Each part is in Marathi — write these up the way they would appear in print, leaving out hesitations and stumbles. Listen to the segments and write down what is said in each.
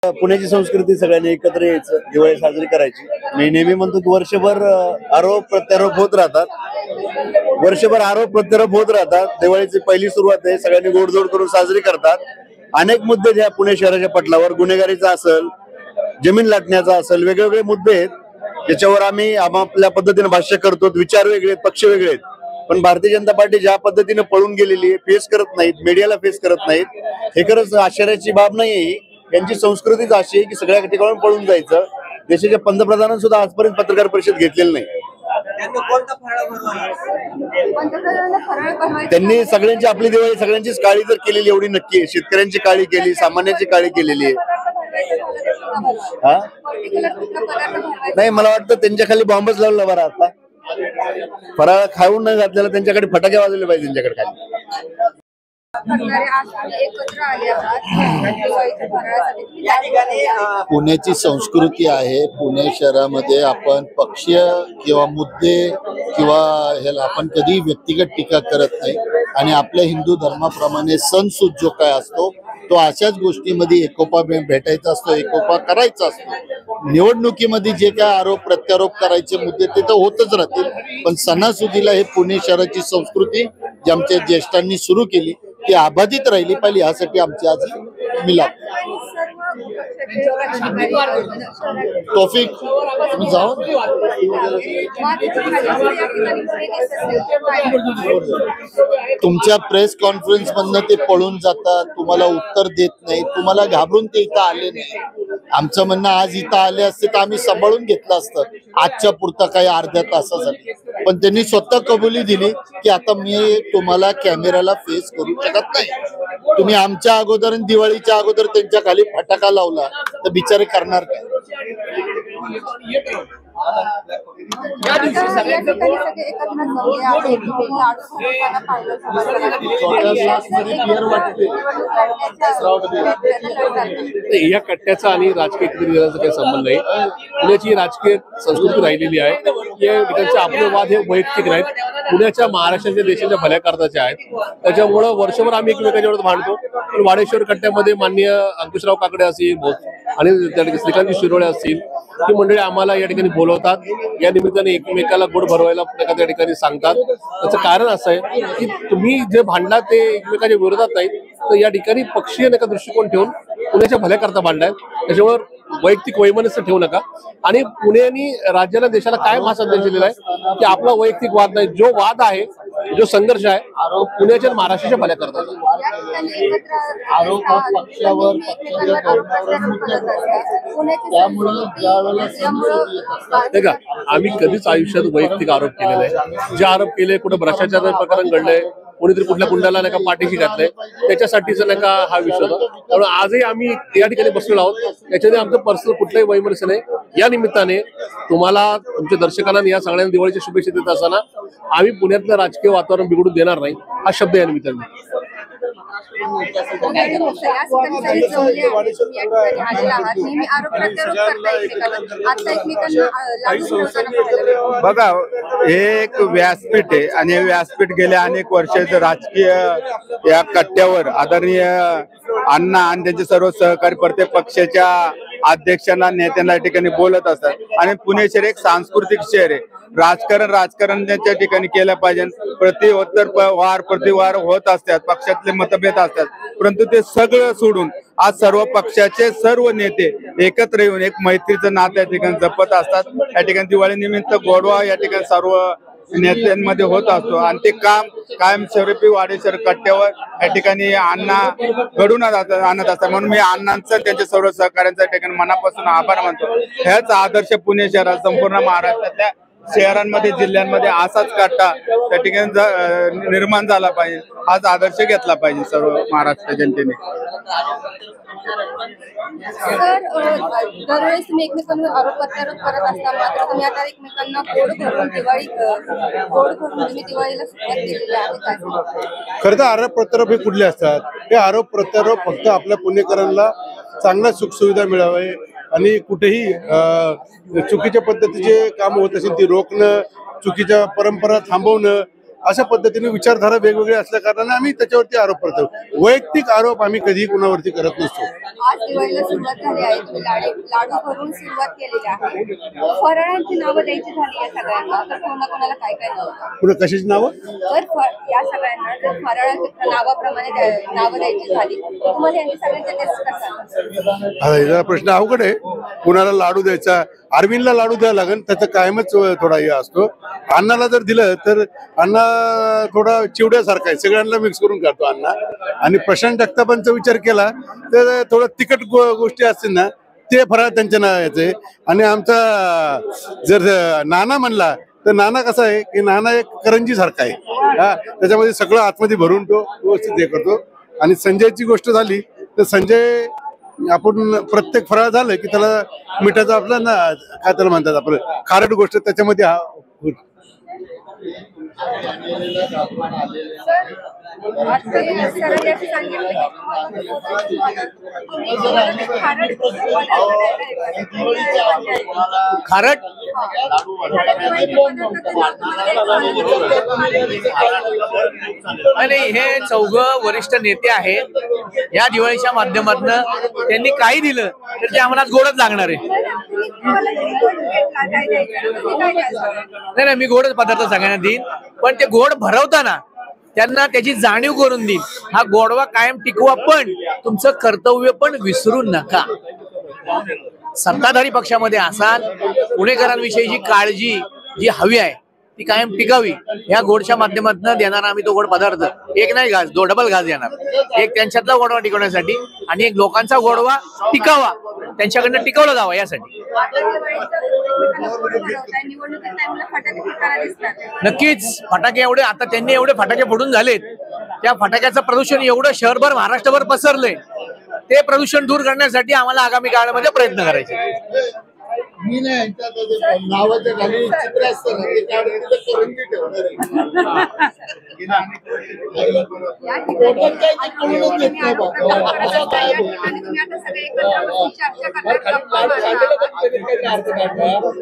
पुण्याची संस्कृती सगळ्यांनी एकत्र यायचं, दिवाळी साजरी करायची. मी नेहमी म्हणतो की वर्षभर आरोप प्रत्यारोप होत राहतात, दिवाळीची पहिली सुरुवात आहे, सगळ्यांनी गोडधोड करून साजरी करतात. अनेक मुद्दे ज्या पुणे शहराच्या पटलावर गुन्हेगारीचा असेल, जमीन लाटण्याचा असेल, वेगवेगळे मुद्दे आहेत ज्याच्यावर आम्ही आपल्या पद्धतीने भाष्य करतो. विचार वेगळे आहेत, पक्ष वेगळे आहेत, पण भारतीय जनता पार्टी ज्या पद्धतीने पळून गेलेली आहे, फेस करत नाहीत, मीडियाला फेस करत नाहीत, हे खरंच आश्चर्याची बाब नाही. यांची संस्कृतीच अशी आहे की सगळ्या ठिकाणी पळून जायचं. देशाच्या पंतप्रधानांनी सुद्धा आजपर्यंत पत्रकार परिषद घेतलेली नाही. त्यांनी सगळ्यांची आपली दिवाळी सगळ्यांचीच काळी जर केलेली एवढी नक्की आहे. शेतकऱ्यांची काळी केली, सामान्यांची काळी केलेली आहे. नाही, मला वाटतं त्यांच्या खाली बॉम्बच लावला बरा. आता फराळ खाऊन न घातलेला त्यांच्याकडे फटाके वाजवले पाहिजे त्यांच्याकडे खाली. पुण्याची संस्कृती आहे. पुणे शहरामध्ये आपण पक्षीय किंवा मुद्दे किंवा ह्याला आपण कधी व्यक्तिगत टीका करत नाही आणि आपल्या हिंदू धर्माप्रमाणे सणसूद जो काय असतो तो अशाच गोष्टीमध्ये एकोपा भेटायचा असतो, एकोपा करायचा असतो. निवडणुकीमध्ये जे काय आरोप प्रत्यारोप करायचे मुद्दे ते तर होतच राहतील, पण सणासुदीला हे पुणे शहराची संस्कृती जी आमच्या ज्येष्ठांनी सुरू केली ती अबाधित राहिली पाहिजे, यासाठी आमची आज मिलाप. तौफिक तुम्ही जाऊन तुमच्या प्रेस कॉन्फरन्स मधनं ते पळून जातात, तुम्हाला उत्तर देत नाही, तुम्हाला घाबरून ते इथं आले नाही. आमचं म्हणणं आज इथं आले असते तर आम्ही सांभाळून घेतलं असतं आजच्या पुरतं काही अर्ध्या तासासाठी, पण त्यांनी स्वतः कबुली दिली की आता मी तुम्हाला कॅमेराला फेस करू शकत नाही. तुम्ही आमच्या अगोदर दिवाळीच्या अगोदर त्यांच्या खाली फटाका लावला तर बिचारे करणार काय? या कट्ट्याचा आणि राजकीय एकत्रीकरणाचा काही संबंध नाही. पुण्याची राजकीय संस्कृती राहिलेली आहे. या ठिकाणचे आपले वाद हे वैयक्तिक नाहीत, पुण्याच्या महाराष्ट्राच्या देशाच्या भल्या करताचे आहेत. त्याच्यामुळं वर्षभर आम्ही एकमेकांच्या विरोधात भांडतो. पण वाडेश्वर कट्ट्यामध्ये माननीय अंकुशराव काकडे असतील आणि श्रीकांत शिरोळे असतील ही मंडळी आम्हाला या ठिकाणी बोलवतात. या निमित्ताने एकमेकाला गोड भरवायला त्या ठिकाणी सांगतात. त्याचं कारण असं आहे की तुम्ही जे भांडला ते एकमेकांच्या विरोधात नाही, तर या ठिकाणी पक्षीय नका दृष्टिकोन ठेवून पुण्याच्या भल्या करता भांडलाय. त्याच्यामुळे वैयक्तिक वैमनस्य ठेवू नका. आणि पुण्याने राज्याला देशाला काय महासंदेश दिलेला आहे की आपला वैयक्तिक वाद नाही, जो वाद आहे, जो संघर्ष आहे पुण्याच्या महाराष्ट्राच्या भल्या करतात. का आम्ही कधीच आयुष्यात वैयक्तिक आरोप केलेला आहे. जे आरोप केले, कुठं भ्रष्टाचार प्रकरण घडलंय, कोणीतरी कुठल्या गुंडाला नाही का पाठीशी घातलंय, त्याच्यासाठीच नाही का हा विषय होता. त्यामुळे आजही आम्ही या ठिकाणी बसलेलो आहोत. त्याच्याने आमचं पर्सनल कुठलंही वैमनस्य नाही. या निमित्ताने तुम्हाला, तुमच्या दर्शकांना या सगळ्यांना दिवाळीच्या शुभेच्छा देत असताना आम्ही पुण्यातलं राजकीय वातावरण बिघडू देणार नाही हा शब्द या निमित्ताने. बघा, हे एक व्यासपीठ आहे आणि हे व्यासपीठ गेल्या अनेक वर्षाचं राजकीय या कट्ट्यावर आदरणीय अण्णा आणि त्यांचे सर्व सहकारी प्रत्येक पक्षाच्या अध्यक्षांना, नेत्यांना या ठिकाणी बोलत असतात. आणि पुणे शहर एक सांस्कृतिक शहर आहे. राजकारण त्या ठिकाणी केलं पाहिजे. प्रतिवार होत असतात, पक्षातले मतभेद असतात, परंतु ते सगळं सोडून आज सर्व पक्षाचे सर्व नेते एकत्र येऊन एक मैत्रीचं नातं या ठिकाणी जपत असतात. या ठिकाणी दिवाळी निमित्त गोडवा या ठिकाणी सर्व नेत्यांमध्ये होत असतो आणि ते काम कायमस्वरूपी वाडेश्वर कट्ट्यावर या ठिकाणी अण्णा घडून आणत असतात. म्हणून मी अण्णांचं, त्यांच्या सर्व सहकार्यांचा ठिकाणी मनापासून आभार मानतो. ह्याच आदर्श पुणे शहरात संपूर्ण महाराष्ट्रातल्या शहरांमध्ये, जिल्ह्यांमध्ये असाच कट्टा त्या ठिकाणी निर्माण झाला पाहिजे, हाच आदर्श घेतला पाहिजे सर्व महाराष्ट्र जनतेने. सर, दरवेळेस तुम्ही एकमेकांवर आरोप प्रत्यारोप करत असता, मात्र तुम्ही आता एकमेकांना गोड भरून तुम्ही दिवाळीला सुरुवात केलेली आहे. खरं तर आरोप प्रत्यारोप हे कुठले असतात? हे आरोप प्रत्यारोप फक्त आपल्या पुणेकरांना चांगल्या सुखसुविधा मिळावे आणि कुठेही चुकीच्या पद्धतीचे काम होत असेल ती रोखणं, चुकीच्या परंपरा थांबवणं अशा पद्धतीने विचारधारा वेगवेगळ्या असल्या कारणाने आम्ही त्याच्यावरती आरोप करतो. वैयक्तिक आरोप आम्ही कधीही कुणावरती करत नसतो. आज दिवाळीला सुरुवात झाली आहे, तुम्ही लाडू भरून सुरुवात केलेली आहे. फराळांची नावं द्यायची झाली या सगळ्यांना, तर कोणाला काय काय नाव, पुढे कशाची नावं? तर या सगळ्यांना जर फराळाच्या नावाप्रमाणे नावं द्यायची झाली, तुम्हाला यांनी सगळ्यांचे टेस्ट करतात. आता हे जरा प्रश्न अवघड आहे. कुणाला लाडू द्यायचा, अरविंदला लाडू द्यावा लागेल, त्याचा कायमच थोडा हे असतो. अण्णाला जर दिलं तर अण्णा थोडा चिवड्यासारखा आहे, सगळ्यांना मिक्स करून करतो अण्णा. आणि प्रशांत जगतापांचा विचार केला तर थोडं तिखट गोष्टी असतील ना ते फराळ त्यांच्या नावाचे. आणि आमचा जर नाना म्हणला तर नाना कसा आहे की नाना एक करंजी सारखा आहे, हा, त्याच्यामध्ये सगळं आतमध्ये भरून तो व्यवस्थित हे करतो. आणि संजयची गोष्ट झाली तर संजय आपण प्रत्येक फराळ झालं की त्याला मिठाचा आपला ना काय त्याला म्हणतात आपलं खारट गोष्ट त्याच्यामध्ये हा खारट आणि हे चौघं वरिष्ठ नेते आहेत. या दिवाळीच्या माध्यमातून त्यांनी काही दिलं तर ते आम्हाला गोडच लागणार आहे. नाही, मी गोडच पदार्थ सगळ्यांना देईन, पण ते गोड भरवताना त्यांना त्याची जाणीव करून देईल. हा गोडवा कायम टिकवा, पण तुमचं कर्तव्य पण विसरू नका. सत्ताधारी पक्षामध्ये असाल, पुणेकरांविषयीची काळजी जी हवी आहे ती कायम टिकावी. या गोडच्या माध्यमातून देणार आम्ही तो गोड पदार्थ. एक नाही घास, डबल घास देणार. एक त्यांच्यातला गोडवा टिकवण्यासाठी आणि एक लोकांचा गोडवा टिकावा, त्यांच्याकडनं टिकवला जावा यासाठी. नक्कीच फटाके एवढे आता त्यांनी एवढे फटाके फोडून झालेत, त्या फटाक्याचं प्रदूषण एवढं शहरभर महाराष्ट्रभर पसरलंय. ते प्रदूषण दूर करण्यासाठी आम्हाला आगामी काळामध्ये प्रयत्न करायचे. मी नाही नावाच्या खाली चित्र असतं ना ते काढून करंजी ठेवणार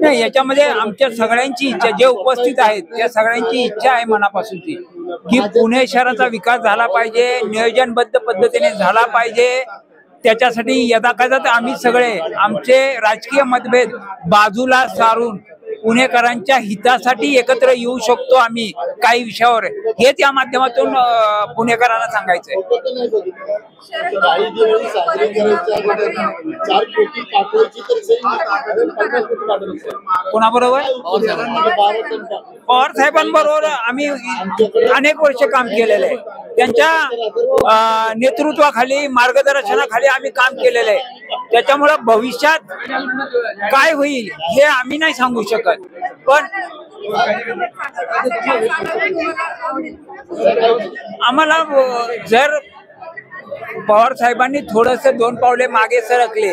नाही. याच्यामध्ये आमच्या सगळ्यांची इच्छा, जे उपस्थित आहेत त्या सगळ्यांची इच्छा आहे मनापासूनची की पुणे शहराचा विकास झाला पाहिजे, नियोजनबद्ध पद्धतीने झाला पाहिजे. त्याच्यासाठी यथाकथात आम्ही सगळे आमचे राजकीय मतभेद बाजूला सारून पुणेकरांच्या हितासाठी एकत्र येऊ शकतो आम्ही काही विषयावर. हेच या माध्यमातून पुणेकरांना सांगायचंय. कोणाबरोबर? पवार साहेबांबरोबर आम्ही अनेक वर्ष काम केलेलं आहे. त्यांच्या नेतृत्वाखाली, मार्गदर्शनाखाली आम्ही काम केलेलं आहे. त्याच्यामुळं भविष्यात काय होईल हे आम्ही नाही सांगू शकत, पण आम्हाला जर पवार साहेबांनी थोडस 2 पावले मागे सरकले,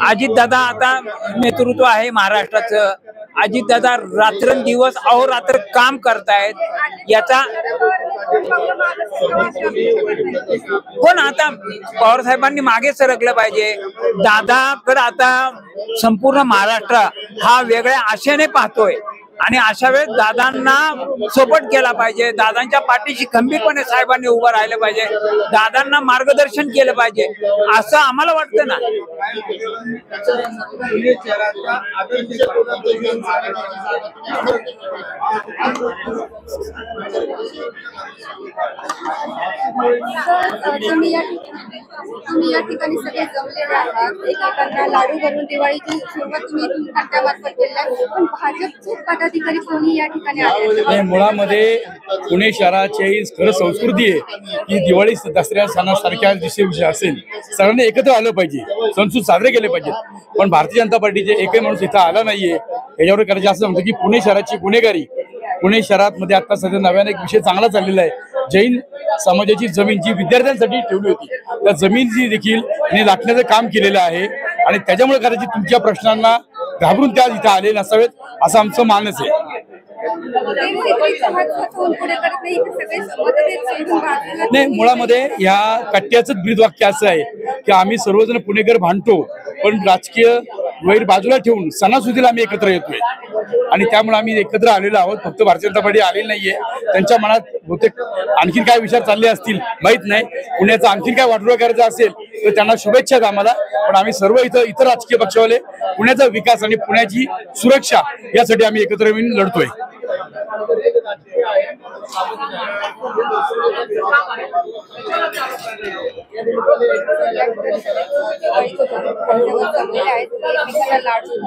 अजितदादा आता नेतृत्व आहे महाराष्ट्राचं, अजितदादा रात्रंदिवस अहोरात्र काम करतायत. याचा हो ना, आता पवार साहेबांनी मागे सरकलं पाहिजे. दादाकडे आता संपूर्ण महाराष्ट्र हा वेगळ्या आशेने पाहतोय आणि अशा वेळेस दादांना सपोर्ट केला पाहिजे. दादांच्या पाठीशी खंबीरपणे साहेबांनी उभं राहिलं पाहिजे. दादांना मार्गदर्शन केलं पाहिजे असं आम्हाला वाटतं ना. तुम्ही या ठिकाणी सगळे जमलेले आहात, एकमेकांना लाडू भरून दिवाळीची सुरुवात तुम्ही खात्यामार्फत केली आहे, पण भाजपचे पदाधिकारी कोणी या ठिकाणी आले? मुळामध्ये पुणे शहराची खरं संस्कृती आहे की दिवाळी दसऱ्या सणासारख्या विषय असेल सगळ्यांनी एकत्र आलं पाहिजे, सण साजरे केले पाहिजेत. पण भारतीय जनता पार्टीचे एकही माणूस इथं आला नाहीये. याच्यावर करायचं असं म्हणतं की पुणे शहराची गुन्हेगारी. पुणे शहरात मध्ये आता सध्या नव्याने एक विषय चांगला चाललेला आहे. जैन समाजाची जमीन जी विद्यार्थ्यांसाठी ठेवली होती त्या जमीनची देखील लाटण्याचं काम केलेलं आहे आणि त्याच्यामुळे कदाचित तुमच्या प्रश्नांना घाबरून त्या इथं आले नसावेत असं आमचं मानस आहे. नाही, मुळामध्ये ह्या कट्ट्याचं ब्रीदवाक्य असं आहे की आम्ही सर्वजण पुणेकर भांडतो पण राजकीय वैर बाजूला ठेवून सणासुदीला आम्ही एकत्र येतोय. आणि त्यामुळे आम्ही एकत्र आलेलो आहोत. फक्त भारतीय जनता पार्टी आलेली नाहीये, त्यांच्या मनात बहुतेक आणखीन काय विचार चालले असतील माहित नाही. पुण्याचा आणखीन काय वाटोळा करायचा असेल तर त्यांना शुभेच्छा आहेत आम्हाला. पण आम्ही सर्व इतर राजकीय पक्षवाले पुण्याचा विकास आणि पुण्याची सुरक्षा यासाठी आम्ही एकत्र येऊन लढतोय. दिवाळीचे जमलेले आहेत, एकमेकांना लाडू